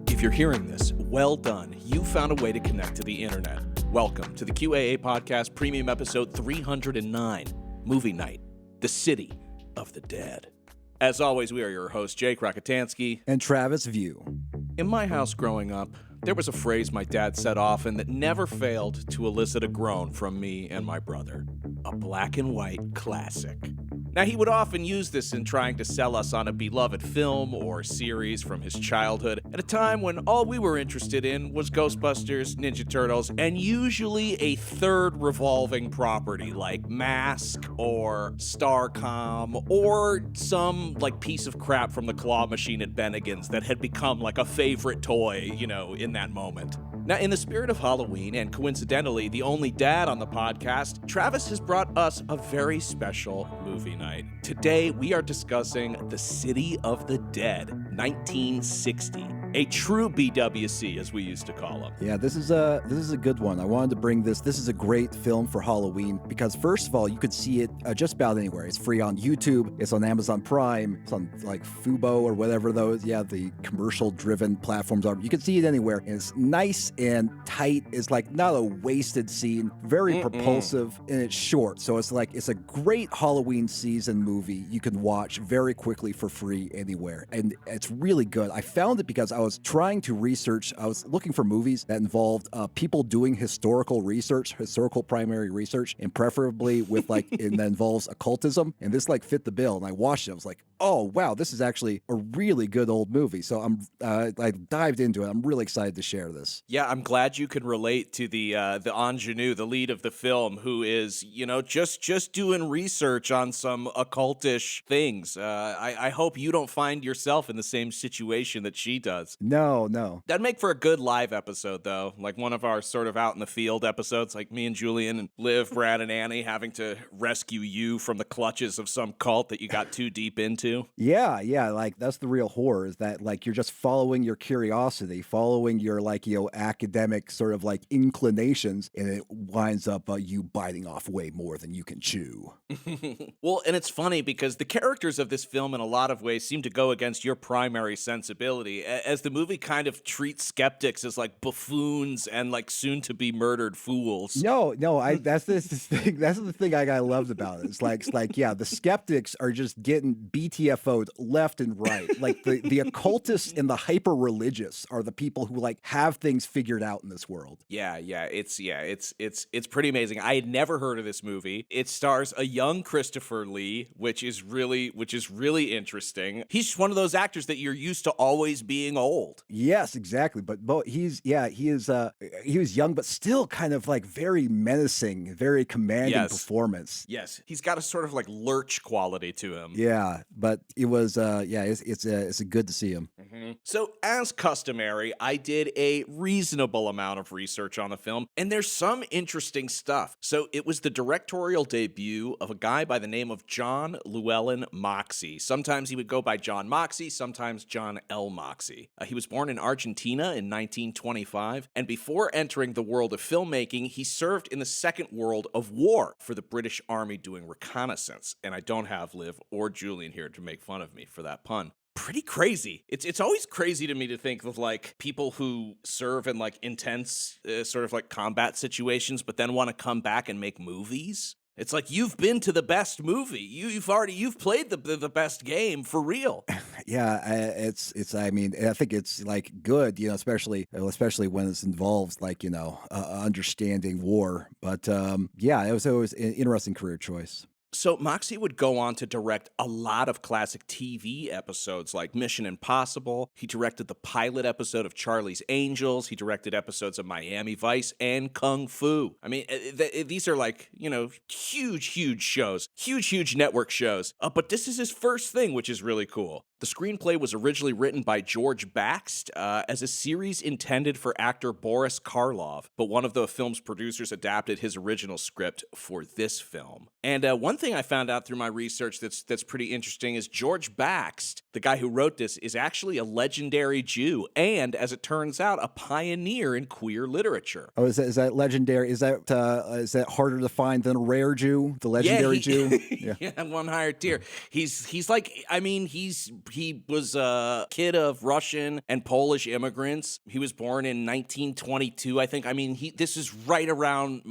If you're hearing this, well done. You found a way to connect to the internet. Welcome to the QAA Podcast Premium Episode 309, Movie Night, The City of the Dead. As always, we are your hosts, Jake Rakitansky and Travis View. In my house growing up, there was a phrase my dad said often that never failed to elicit a groan from me and my brother. A black and white classic. Now, he would often use this in trying to sell us on a beloved film or series from his childhood at a time when all we were interested in was Ghostbusters, Ninja Turtles, and usually a third revolving property like Mask or Starcom or some piece of crap from the claw machine at Bennigan's that had become like a favorite toy, in that moment. Now, in the spirit of Halloween, and coincidentally, the only dad on the podcast, Travis has brought us a very special movie night. Today, we are discussing The City of the Dead, 1960. A true BWC, as we used to call them. Yeah, this is a good one. I wanted to bring this. This is a great film for Halloween because, first of all, you could see it just about anywhere. It's free on YouTube. It's on Amazon Prime. It's on Fubo or whatever those. Yeah, the commercial-driven platforms are. You can see it anywhere. And it's nice and tight. It's not a wasted scene. Very propulsive, and it's short. So it's a great Halloween season movie you can watch very quickly for free anywhere, and it's really good. I found it because I was trying to research. I was looking for movies that involved people doing historical primary research, and preferably with and that involves occultism. And this fit the bill. And I watched it. I was like, oh wow, this is actually a really good old movie. So I dived into it. I'm really excited to share this. Yeah, I'm glad you can relate to the ingenue, the lead of the film, who is just doing research on some occultish things. I hope you don't find yourself in the same situation that she does. No. That'd make for a good live episode, though. Like one of our sort of out in the field episodes, like me and Julian and Liv, Brad, and Annie having to rescue you from the clutches of some cult that you got too deep into. Yeah. That's the real horror, is that you're just following your curiosity, following your academic sort of inclinations, and it winds up you biting off way more than you can chew. Well, and it's funny because the characters of this film in a lot of ways seem to go against your primary sensibility, as the movie kind of treats skeptics as buffoons and soon-to-be murdered fools. No, that's the thing. That's the thing I loved about it. It's yeah, the skeptics are just getting BTFO'd left and right. The occultists and the hyper-religious are the people who have things figured out in this world. It's pretty amazing. I had never heard of this movie. It stars a young Christopher Lee, which is really interesting. He's just one of those actors that you're used to always being old. Yes, exactly. But he was young, but still kind of very menacing, very commanding performance. Yes, he's got a sort of lurch quality to him. Yeah, but it was it's good to see him. Mm-hmm. So as customary, I did a reasonable amount of research on the film, and there's some interesting stuff. So it was the directorial debut of a guy by the name of John Llewellyn Moxey. Sometimes he would go by John Moxey, sometimes John L. Moxey. He was born in Argentina in 1925, and before entering the world of filmmaking, he served in the Second World of War for the British Army doing reconnaissance. And I don't have Liv or Julian here to make fun of me for that pun. Pretty crazy. It's always crazy to me to think of people who serve in intense sort of combat situations, but then want to come back and make movies. It's you've been to the best movie. You've played the best game for real. Yeah, I mean, I think it's good, especially when it involves understanding war. But it was always an interesting career choice. So Moxey would go on to direct a lot of classic TV episodes like Mission Impossible. He directed the pilot episode of Charlie's Angels. He directed episodes of Miami Vice and Kung Fu. I mean, these are huge shows, huge network shows. But this is his first thing, which is really cool. The screenplay was originally written by George Baxt as a series intended for actor Boris Karloff, but one of the film's producers adapted his original script for this film. And one thing I found out through my research that's pretty interesting is George Baxt, the guy who wrote this, is actually a legendary Jew and, as it turns out, a pioneer in queer literature. Oh, is that legendary? Is that harder to find than a rare Jew, the legendary Jew? Yeah, one higher tier. He's like, I mean, he was a kid of Russian and Polish immigrants. He was born in 1922, I think. I mean, this is right around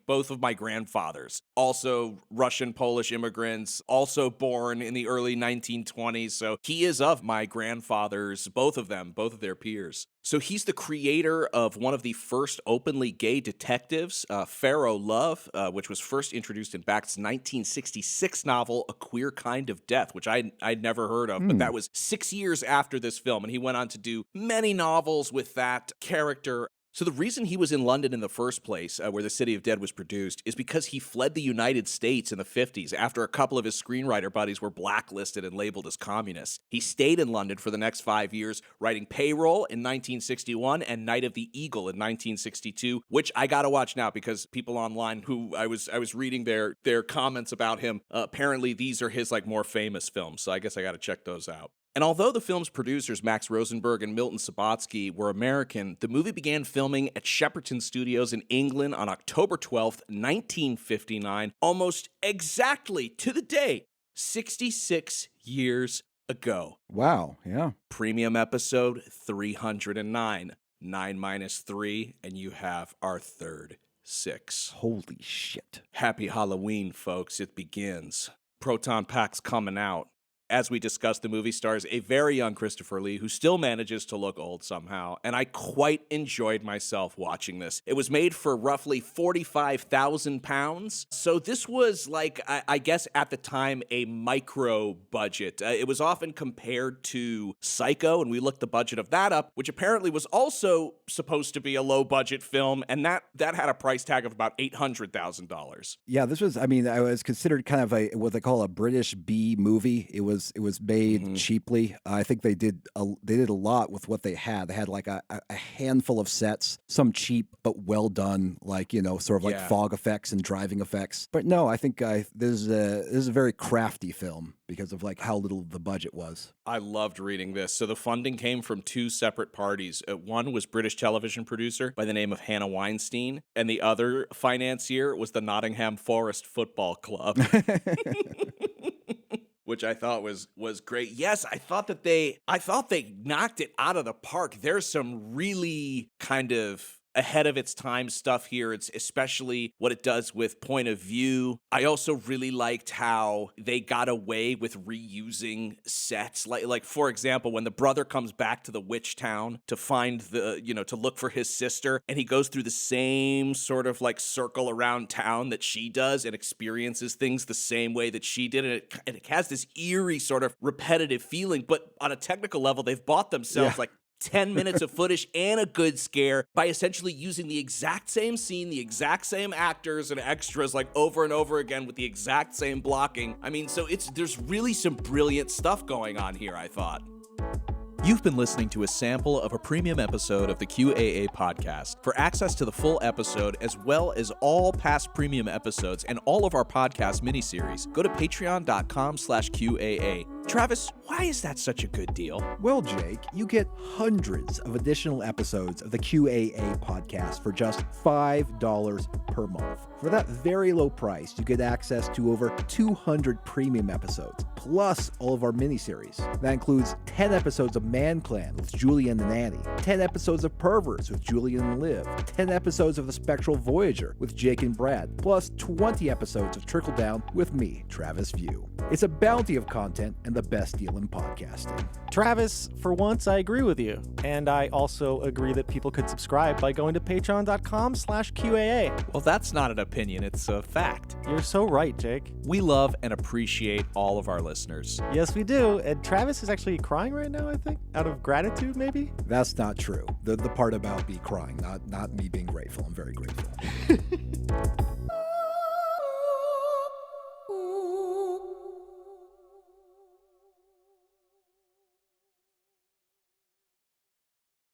both of my grandfathers. Also Russian, Polish immigrants, also born in the early 1920s. So he is of my grandfathers, both of their peers. So he's the creator of one of the first openly gay detectives, Pharaoh Love, which was first introduced in Baxt's 1966 novel, A Queer Kind of Death, which I'd never heard of, but that was 6 years after this film, and he went on to do many novels with that character. So the reason he was in London in the first place, where The City of Dead was produced, is because he fled the United States in the 50s after a couple of his screenwriter buddies were blacklisted and labeled as communists. He stayed in London for the next 5 years, writing Payroll in 1961 and Night of the Eagle in 1962, which I gotta watch now because people online who I was reading their comments about him, apparently these are his more famous films, so I guess I gotta check those out. And although the film's producers, Max Rosenberg and Milton Subotsky, were American, the movie began filming at Shepperton Studios in England on October 12th, 1959, almost exactly to the day, 66 years ago. Wow, yeah. Premium episode 309. 9 minus 3, and you have our third 6. Holy shit. Happy Halloween, folks. It begins. Proton Pack's coming out. As we discussed, the movie stars a very young Christopher Lee, who still manages to look old somehow, and I quite enjoyed myself watching this. It was made for roughly £45,000, so this was, I guess at the time, a micro budget. It was often compared to Psycho, and we looked the budget of that up, which apparently was also supposed to be a low-budget film, and that had a price tag of about $800,000. Yeah, this was, it was considered kind of what they call a British B movie. It was made cheaply. I think they did a lot with what they had. They had a handful of sets, some cheap but well done, fog effects and driving effects. But no, I think this is a very crafty film because of how little the budget was. I loved reading this. So the funding came from 2 separate parties. One was British television producer by the name of Hannah Weinstein, and the other financier was the Nottingham Forest Football Club. Which I thought was great. Yes, I thought they knocked it out of the park. There's some really kind of ahead of its time stuff here. It's especially what it does with point of view. I also really liked how they got away with reusing sets. Like for example, when the brother comes back to the witch town to find to look for his sister, and he goes through the same sort of circle around town that she does and experiences things the same way that she did. And it has this eerie sort of repetitive feeling, but on a technical level, they've bought themselves 10 minutes of footage and a good scare by essentially using the exact same scene, the exact same actors and extras over and over again with the exact same blocking. So there's really some brilliant stuff going on here, I thought. You've been listening to a sample of a premium episode of the QAA podcast. For access to the full episode, as well as all past premium episodes and all of our podcast miniseries, go to patreon.com/QAA. Travis, why is that such a good deal? Well, Jake, you get hundreds of additional episodes of the QAA podcast for just $5 per month. For that very low price, you get access to over 200 premium episodes, plus all of our miniseries. That includes 10 episodes of Man Clan with Julian and Annie, 10 episodes of Perverts with Julian and Liv, 10 episodes of The Spectral Voyager with Jake and Brad, plus 20 episodes of Trickle Down with me, Travis View. It's a bounty of content and the best deal in podcasting. Travis, for once I agree with you. And I also agree that people could subscribe by going to patreon.com/QAA. Well, that's not an opinion, it's a fact. You're so right, Jake. We love and appreciate all of our listeners. Yes, we do. And Travis is actually crying right now, I think, out of gratitude, maybe? That's not true. The part about me crying, not me being grateful. I'm very grateful.